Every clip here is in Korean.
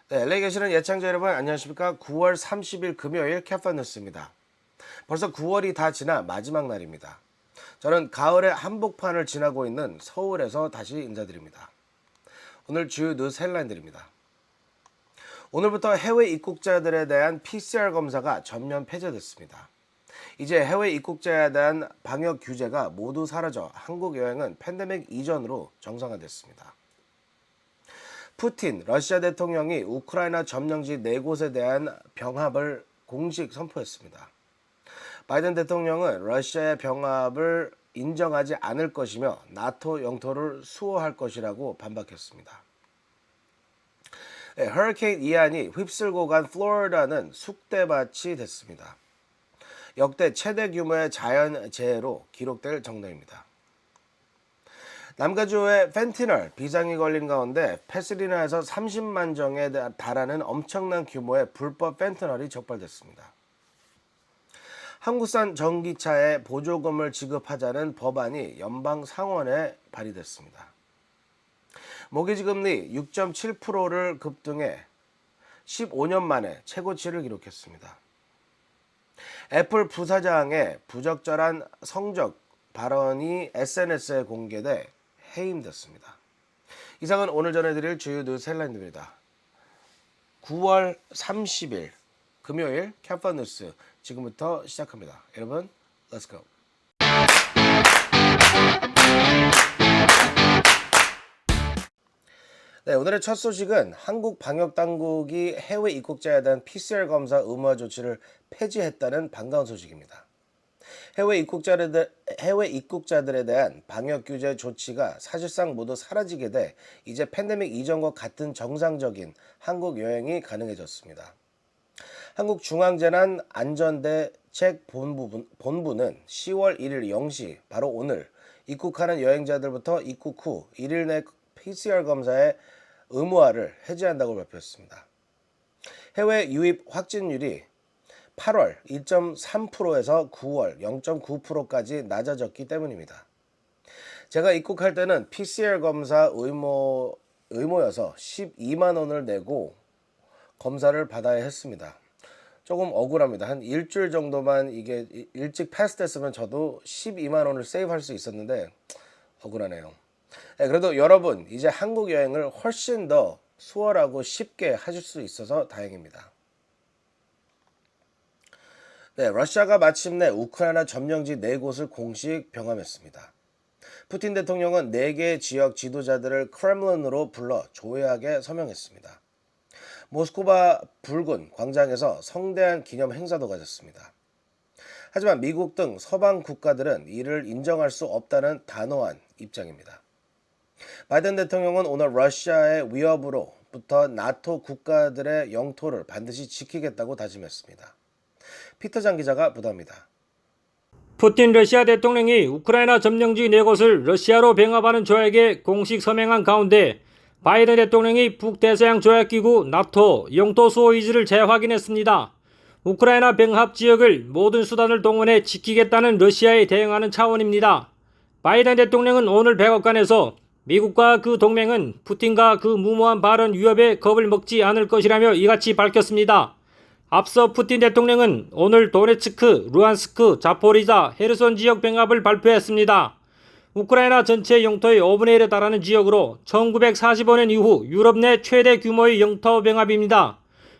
네, LA 계시는 예청자 여러분 안녕하십니까? 9월 30일 금요일 캐파뉴스입니다. 벌써 9월이 다 지나 마지막 날입니다. 저는 가을의 한복판을 지나고 있는 서울에서 다시 인사드립니다. 오늘 주요 뉴스 헬라인들입니다. 오늘부터 해외 입국자들에 대한 PCR 검사가 전면 폐지됐습니다. 이제 해외 입국자에 대한 방역 규제가 모두 사라져 한국 여행은 팬데믹 이전으로 정상화됐습니다. 푸틴 러시아 대통령이 우크라이나 점령지 4곳에 대한 병합을 공식 선포했습니다. 바이든 대통령은 러시아의 병합을 인정하지 않을 것이며 나토 영토를 수호할 것이라고 반박했습니다. 허리케인 이안이 휩쓸고 간 플로리다는 쑥대밭이 됐습니다. 역대 최대 규모의 자연재해로 기록될 정도입니다. 남가주의 펜티널 비상이 걸린 가운데 패스리나에서 30만 정에 달하는 엄청난 규모의 불법 펜티널이 적발됐습니다. 한국산 전기차에 보조금을 지급하자는 법안이 연방 상원에 발의됐습니다. 모기지 금리 6.7%를 급등해 15년 만에 최고치를 기록했습니다. 애플 부사장의 부적절한 성적 발언이 SNS에 공개돼 해임됐습니다. 이상은 오늘 전해드릴 주요 뉴스 헬라인입니다. 9월 30일 금요일 캐파 뉴스 지금부터 시작합니다. 여러분, Let's go. 네, 오늘의 첫 소식은 한국 방역 당국이 해외 입국자에 대한 PCR 검사 의무화 조치를 폐지했다는 반가운 소식입니다. 해외 입국자들에 대한 방역 규제 조치가 사실상 모두 사라지게 돼 이제 팬데믹 이전과 같은 정상적인 한국 여행이 가능해졌습니다. 한국중앙재난안전대책본부는 10월 1일 0시 바로 오늘 입국하는 여행자들부터 입국 후 1일 내 PCR 검사의 의무화를 해제한다고 발표했습니다. 해외 유입 확진율이 8월 2.3%에서 9월 0.9%까지 낮아졌기 때문입니다. 제가 입국할 때는 PCR 검사 의무여서 12만 원을 내고 검사를 받아야 했습니다. 조금 억울합니다. 한 일주일 정도만 이게 일찍 패스됐으면 저도 12만 원을 세이브할 수 있었는데 억울하네요. 네, 그래도 여러분 이제 한국 여행을 훨씬 더 수월하고 쉽게 하실 수 있어서 다행입니다. 네, 러시아가 마침내 우크라이나 점령지 4곳을 공식 병합했습니다. 푸틴 대통령은 4개 지역 지도자들을 크렘린으로 불러 조회하게 서명했습니다. 모스크바 붉은 광장에서 성대한 기념 행사도 가졌습니다. 하지만 미국 등 서방 국가들은 이를 인정할 수 없다는 단호한 입장입니다. 바이든 대통령은 오늘 러시아의 위협으로부터 나토 국가들의 영토를 반드시 지키겠다고 다짐했습니다. 피터장 기자가 보도합니다. 푸틴 러시아 대통령이 우크라이나 점령지 4곳을 러시아로 병합하는 조약에 공식 서명한 가운데 바이든 대통령이 북대서양 조약기구 나토 영토 수호 의지를 재확인했습니다. 우크라이나 병합 지역을 모든 수단을 동원해 지키겠다는 러시아에 대응하는 차원입니다. 바이든 대통령은 오늘 백악관에서 미국과 그 동맹은 푸틴과 그 무모한 발언 위협에 겁을 먹지 않을 것이라며 이같이 밝혔습니다. 앞서 푸틴 대통령은 오늘 도네츠크, 루안스크, 자포리자, 헤르손 지역 병합을 발표했습니다. 우크라이나 전체 영토의 5분의 1에 달하는 지역으로 1945년 이후 유럽 내 최대 규모의 영토 병합입니다.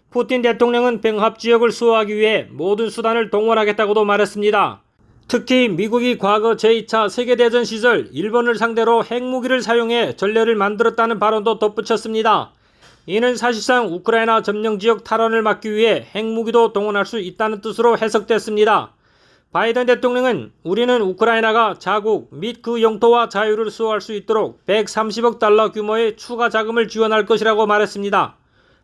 푸틴 대통령은 병합 지역을 수호하기 위해 모든 수단을 동원하겠다고도 말했습니다. 특히 미국이 과거 제2차 세계대전 시절 일본을 상대로 핵무기를 사용해 전례를 만들었다는 발언도 덧붙였습니다. 이는 사실상 우크라이나 점령지역 탈환을 막기 위해 핵무기도 동원할 수 있다는 뜻으로 해석됐습니다. 바이든 대통령은 우리는 우크라이나가 자국 및 그 영토와 자유를 수호할 수 있도록 130억 달러 규모의 추가 자금을 지원할 것이라고 말했습니다.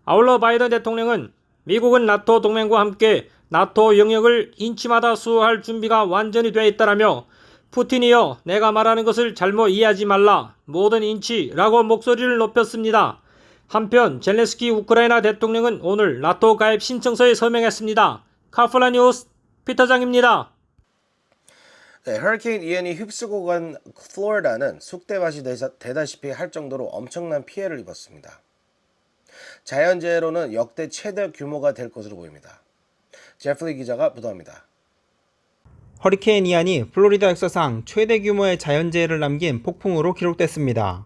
아울러 바이든 대통령은 미국은 나토 동맹과 함께 나토 영역을 인치마다 수호할 준비가 완전히 되어 있다라며 푸틴이여 내가 말하는 것을 잘못 이해하지 말라 모든 인치라고 목소리를 높였습니다. 한편 젤렌스키 우크라이나 대통령은 오늘 나토 가입 신청서에 서명했습니다. 카플라 뉴스 피터장입니다. 네, 허리케인 이안이 휩쓰고 간 플로리다는 쑥대밭이 되다시피 할 정도로 엄청난 피해를 입었습니다. 자연재해로는 역대 최대 규모가 될 것으로 보입니다. 제플리 기자가 보도합니다. 허리케인 이안이 플로리다 역사상 최대 규모의 자연재해를 남긴 폭풍으로 기록됐습니다.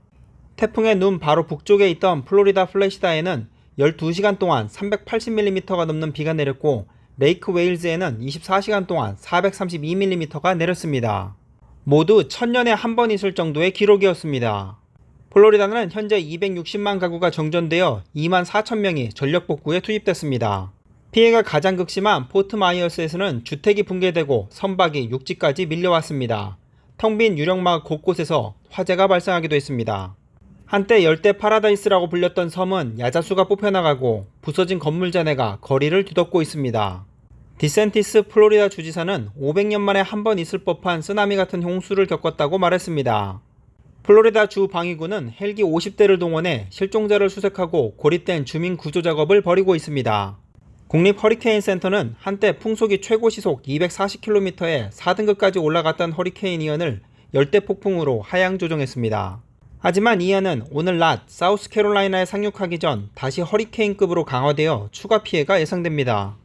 태풍의 눈 바로 북쪽에 있던 플로리다 플래시다에는 12시간 동안 380mm가 넘는 비가 내렸고 레이크 웨일즈에는 24시간 동안 432mm가 내렸습니다. 모두 1000년에 한 번 있을 정도의 기록이었습니다. 플로리다는 현재 260만 가구가 정전되어 2만 4천 명이 전력복구에 투입됐습니다. 피해가 가장 극심한 포트 마이어스에서는 주택이 붕괴되고 선박이 육지까지 밀려왔습니다. 텅 빈 유령마을 곳곳에서 화재가 발생하기도 했습니다. 한때 열대 파라다이스라고 불렸던 섬은 야자수가 뽑혀나가고 부서진 건물 잔해가 거리를 뒤덮고 있습니다. 디센티스 플로리다 주지사는 500년 만에 한 번 있을 법한 쓰나미 같은 홍수를 겪었다고 말했습니다. 플로리다 주 방위군은 헬기 50대를 동원해 실종자를 수색하고 고립된 주민 구조 작업을 벌이고 있습니다. 국립 허리케인 센터는 한때 풍속이 최고 시속 240km에 4등급까지 올라갔던 허리케인 이안을 열대 폭풍으로 하향 조정했습니다. 하지만 이안은 오늘 낮 사우스캐롤라이나에 상륙하기 전 다시 허리케인급으로 강화되어 추가 피해가 예상됩니다.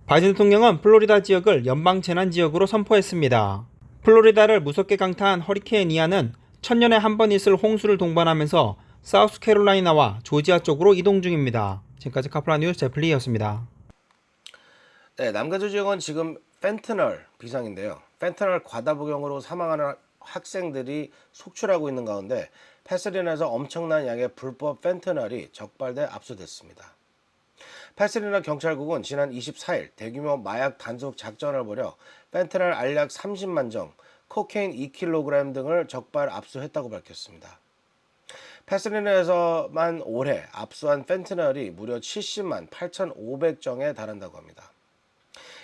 바이든 대통령은 플로리다 지역을 연방 재난 지역으로 선포했습니다. 플로리다를 무섭게 강타한 허리케인 이안은 1000년에 한 번 있을 홍수를 동반하면서 사우스캐롤라이나와 조지아 쪽으로 이동 중입니다. 지금까지 카플라 뉴스 제플리였습니다. 네, 남가주 지역은 지금 펜트널 비상인데요. 펜트널 과다 복용으로 사망하는 학생들이 속출하고 있는 가운데 패스리나에서 엄청난 양의 불법 펜트널이 적발돼 압수됐습니다. 패스리나 경찰국은 지난 24일 대규모 마약 단속 작전을 벌여 펜트널 알약 30만 정, 코케인 2kg 등을 적발 압수했다고 밝혔습니다. 패스리나에서만 올해 압수한 펜트널이 무려 70만 8,500정에 달한다고 합니다.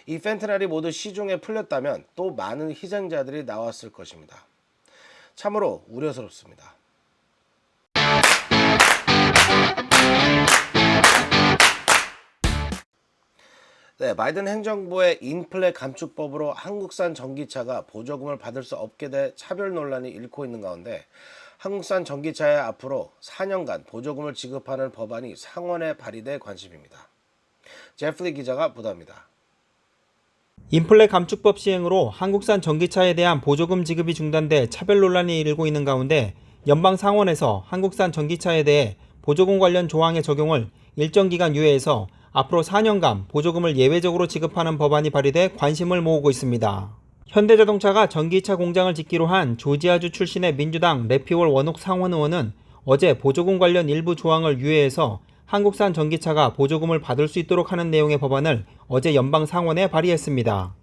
이 펜트널이 모두 시중에 풀렸다면 또 많은 희생자들이 나왔을 것입니다. 참으로 우려스럽습니다. 네, 바이든 행정부의 인플레 감축법으로 한국산 전기차가 보조금을 받을 수 없게 돼 차별 논란이 일고 있는 가운데 한국산 전기차에 앞으로 4년간 보조금을 지급하는 법안이 상원에 발의돼 관심입니다. 제플리 기자가 보도합니다. 인플레 감축법 시행으로 한국산 전기차에 대한 보조금 지급이 중단돼 차별 논란이 일고 있는 가운데 연방 상원에서 한국산 전기차에 대해 보조금 관련 조항의 적용을 일정 기간 유예해서 앞으로 4년간 보조금을 예외적으로 지급하는 법안이 발의돼 관심을 모으고 있습니다. 현대자동차가 전기차 공장을 짓기로 한 조지아주 출신의 민주당 래피월 원옥 상원 의원은 어제 보조금 관련 일부 조항을 유예해서 한국산 전기차가 보조금을 받을 수 있도록 하는 내용의 법안을 어제 연방 상원에 발의했습니다.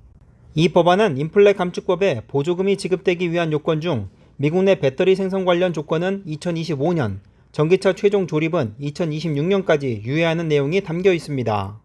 이 법안은 인플레 감축법에 보조금이 지급되기 위한 요건 중 미국 내 배터리 생산 관련 조건은 2025년, 전기차 최종 조립은 2026년까지 유예하는 내용이 담겨 있습니다.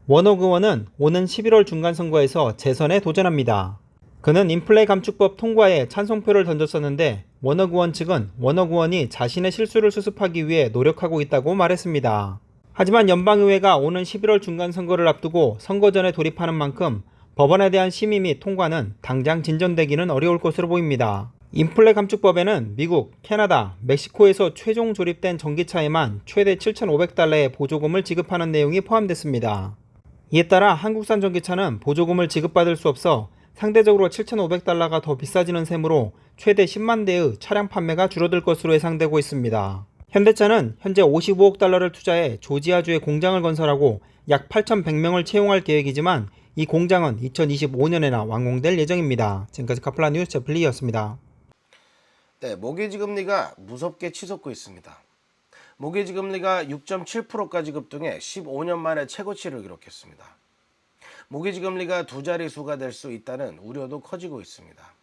원옥 의원은 오는 11월 중간선거에서 재선에 도전합니다. 그는 인플레 감축법 통과에 찬성표를 던졌었는데 원옥 의원 측은 원옥 의원이 자신의 실수를 수습하기 위해 노력하고 있다고 말했습니다. 하지만 연방의회가 오는 11월 중간선거를 앞두고 선거 전에 돌입하는 만큼 법안에 대한 심의 및 통과는 당장 진전되기는 어려울 것으로 보입니다. 인플레 감축법에는 미국, 캐나다, 멕시코에서 최종 조립된 전기차에만 최대 7,500달러의 보조금을 지급하는 내용이 포함됐습니다. 이에 따라 한국산 전기차는 보조금을 지급받을 수 없어 상대적으로 7,500달러가 더 비싸지는 셈으로 최대 10만 대의 차량 판매가 줄어들 것으로 예상되고 있습니다. 현대차는 현재 55억 달러를 투자해 조지아주에 공장을 건설하고 약 8,100명을 채용할 계획이지만 이 공장은 2025년에나 완공될 예정입니다. 지금까지 카플라 뉴스 제플리였습니다. 네, 모기지 금리가 무섭게 치솟고 있습니다. 모기지 금리가 6.7%까지 급등해 15년 만에 최고치를 기록했습니다. 모기지 금리가 두 자릿수가 될 수 있다는 우려도 커지고 있습니다.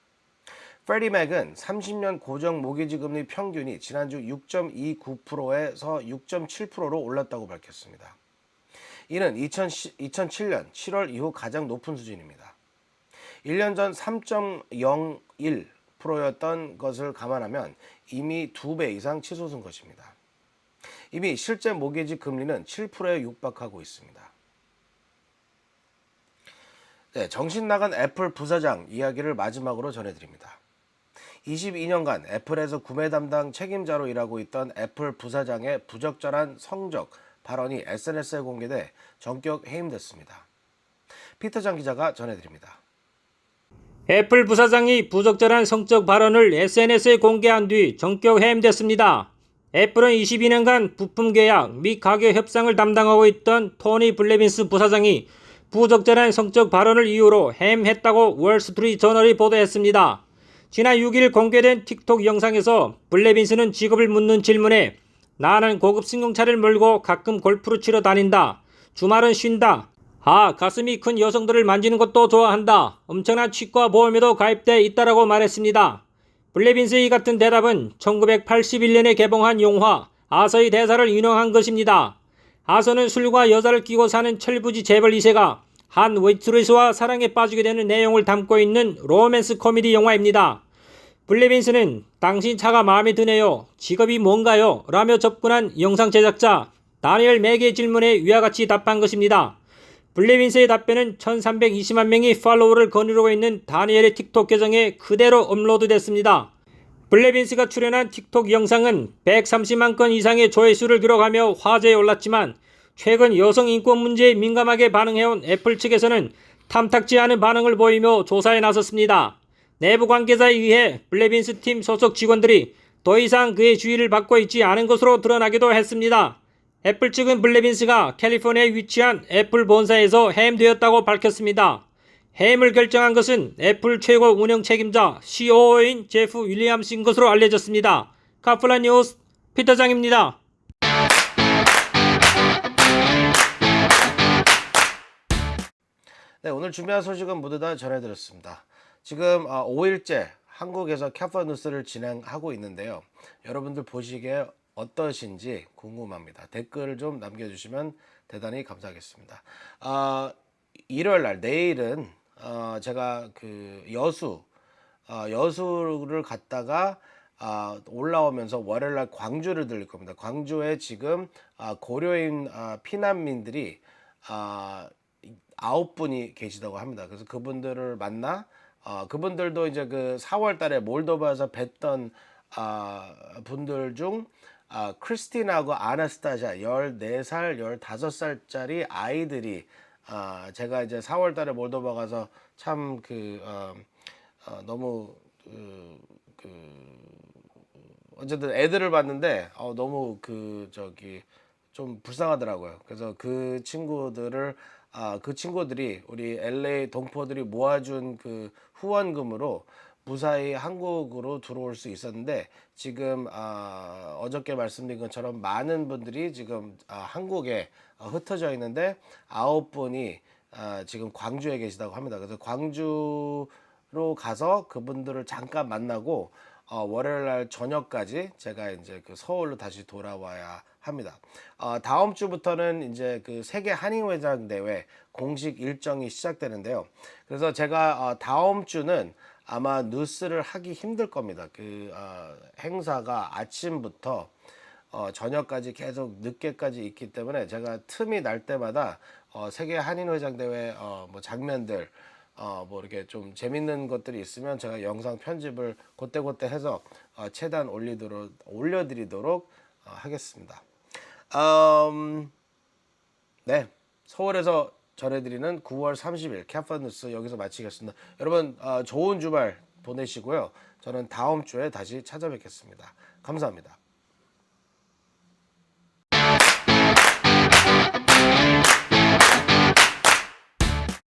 프레디 맥은 30년 고정 모기지 금리 평균이 지난주 6.29%에서 6.7%로 올랐다고 밝혔습니다. 이는 2007년 7월 이후 가장 높은 수준입니다. 1년 전 3.01%였던 것을 감안하면 이미 2배 이상 치솟은 것입니다. 이미 실제 모기지 금리는 7%에 육박하고 있습니다. 네, 정신 나간 애플 부사장 이야기를 마지막으로 전해드립니다. 22년간 애플에서 구매 담당 책임자로 일하고 있던 애플 부사장의 부적절한 성적, 발언이 SNS에 공개돼 전격 해임됐습니다. 피터장 기자가 전해드립니다. 애플 부사장이 부적절한 성적 발언을 SNS에 공개한 뒤 전격 해임됐습니다. 애플은 22년간 부품 계약 및 가격 협상을 담당하고 있던 토니 블레빈스 부사장이 부적절한 성적 발언을 이유로 해임했다고 월스트리트 저널이 보도했습니다. 지난 6일 공개된 틱톡 영상에서 블레빈스는 직업을 묻는 질문에 나는 고급 승용차를 몰고 가끔 골프를 치러 다닌다. 주말은 쉰다. 가슴이 큰 여성들을 만지는 것도 좋아한다. 엄청난 치과 보험에도 가입돼 있다라고 말했습니다. 블레빈스의 같은 대답은 1981년에 개봉한 영화 아서의 대사를 인용한 것입니다. 아서는 술과 여자를 끼고 사는 철부지 재벌 2세가 한 웨이트레스와 사랑에 빠지게 되는 내용을 담고 있는 로맨스 코미디 영화입니다. 블레빈스는 당신 차가 마음에 드네요. 직업이 뭔가요? 라며 접근한 영상 제작자 다니엘 맥의 질문에 위와 같이 답한 것입니다. 블레빈스의 답변은 1320만 명이 팔로워를 거느리고 있는 다니엘의 틱톡 계정에 그대로 업로드됐습니다. 블레빈스가 출연한 틱톡 영상은 130만 건 이상의 조회수를 기록하며 화제에 올랐지만 최근 여성 인권 문제에 민감하게 반응해온 애플 측에서는 탐탁지 않은 반응을 보이며 조사에 나섰습니다. 내부 관계자에 의해 블레빈스 팀 소속 직원들이 더 이상 그의 주의를 받고 있지 않은 것으로 드러나기도 했습니다. 애플 측은 블레빈스가 캘리포니아에 위치한 애플 본사에서 해임되었다고 밝혔습니다. 해임을 결정한 것은 애플 최고 운영 책임자 COO인 제프 윌리엄스인 것으로 알려졌습니다. 카플란 뉴스 피터장입니다. 네, 오늘 준비한 소식은 모두 다 전해드렸습니다. 지금 5일째 한국에서 캐파 뉴스를 진행하고 있는데요. 여러분들 보시기에 어떠신지 궁금합니다. 댓글을 좀 남겨주시면 대단히 감사하겠습니다. 일요일 날 내일은 제가 그 여수를 갔다가 올라오면서 월요일 날 광주를 들릴 겁니다. 광주에 지금 고려인 피난민들이 9분이 계시다고 합니다. 그래서 그분들을 만나 그분들도 이제 그 4월 달에 몰도바에서 뵀던 분들 중 크리스티나하고 아나스타샤 14살, 15살짜리 아이들이 제가 이제 4월 달에 몰도바 가서 참 너무 어쨌든 애들을 봤는데 너무 좀 불쌍하더라고요. 그래서 그 친구들이 우리 LA 동포들이 모아준 그 후원금으로 무사히 한국으로 들어올 수 있었는데 지금 어저께 말씀드린 것처럼 많은 분들이 지금 한국에 흩어져 있는데 9분이 지금 광주에 계시다고 합니다. 그래서 광주로 가서 그분들을 잠깐 만나고 월요일 날 저녁까지 제가 이제 그 서울로 다시 돌아와야 합니다. 다음 주부터는 이제 그 세계 한인회장 대회 공식 일정이 시작되는데요. 그래서 제가 다음 주는 아마 뉴스를 하기 힘들 겁니다. 그 행사가 아침부터 저녁까지 계속 늦게까지 있기 때문에 제가 틈이 날 때마다 세계 한인회장 대회 뭐 장면들 뭐 이렇게 좀 재밌는 것들이 있으면 제가 영상 편집을 그때그때 해서 최대한 올려드리도록 하겠습니다. 네, 서울에서 전해드리는 9월 30일 캐파 뉴스 여기서 마치겠습니다. 여러분 좋은 주말 보내시고요. 저는 다음 주에 다시 찾아뵙겠습니다. 감사합니다.